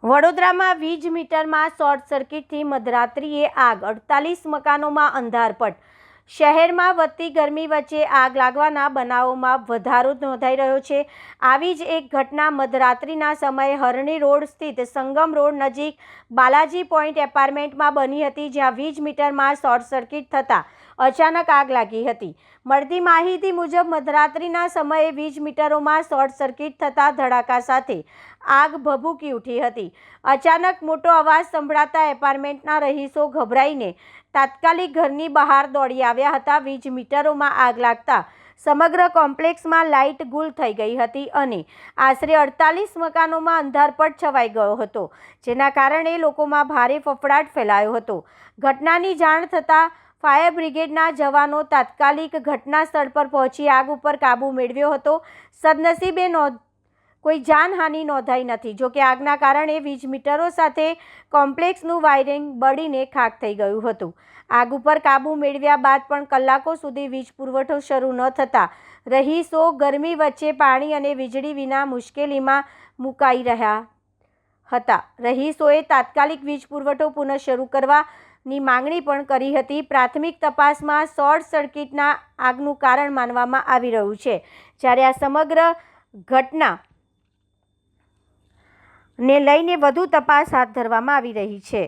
વડોદરામાં વીજ મીટરમાં શોર્ટ સર્કિટથી મધરાત્રિએ આગ, 48 મકાનોમાં અંધારપટ. શહેરમાં વધતી ગરમી વચ્ચે આગ લાગવાના બનાવોમાં વધારો નોંધાઈ રહ્યો છે. આવી જ એક ઘટના મધરાત્રિના સમયે હરણી રોડ સ્થિત સંગમ રોડ નજીક બાલાજી પોઈન્ટ એપાર્ટમેન્ટમાં બની હતી, જ્યાં વીજ મીટરમાં શોર્ટ સર્કિટ થતાં અચાનક આગ લાગી હતી. મળતી માહિતી મુજબ મધરાત્રિના સમયે વીજ મીટરોમાં શોર્ટ સર્કિટ થતાં ધડાકા સાથે આગ ભભૂકી ઉઠી હતી. અચાનક મોટો અવાજ સંભળાતા એપાર્ટમેન્ટના રહીશો ગભરાઈને તાત્કાલિક ઘરની બહાર દોડી આવ્યા હતા. વીજ મીટરોમાં આગ લાગતા સમગ્ર કોમ્પ્લેક્સમાં લાઇટ ગુલ થઈ ગઈ હતી અને આશરે 48 મકાનોમાં અંધારપટ છવાઈ ગયો હતો, જેના કારણે લોકોમાં ભારે ફફડાટ ફેલાયો હતો. ઘટનાની જાણ થતાં ફાયર બ્રિગેડના જવાનો તાત્કાલિક ઘટના સ્થળ પર પહોંચી આગ ઉપર કાબૂ મેળવ્યો હતો. સદનસીબે કોઈ જાનહાનિ નોંધાઈ નથી. જોકે આગના કારણે વીજ મીટરો સાથે કોમ્પ્લેક્સનું વાયરિંગ બળીને ખાખ થઈ ગયું હતું. આગ ઉપર કાબૂ મેળવ્યા બાદ પણ કલાકો સુધી વીજ પુરવઠો શરૂ ન થતાં રહીશો ગરમી વચ્ચે પાણી અને વીજળી વિના મુશ્કેલીમાં મુકાઈ રહ્યા હતા. રહીશોએ તાત્કાલિક વીજ પુરવઠો પુનઃ શરૂ કરવાની માંગણી પણ કરી હતી. પ્રાથમિક તપાસમાં શોર્ટ સર્કિટના આગનું કારણ માનવામાં આવી રહ્યું છે, જ્યારે આ સમગ્ર ઘટના ને લઈને વધુ તપાસ હાથ ધરવામાં આવી રહી છે.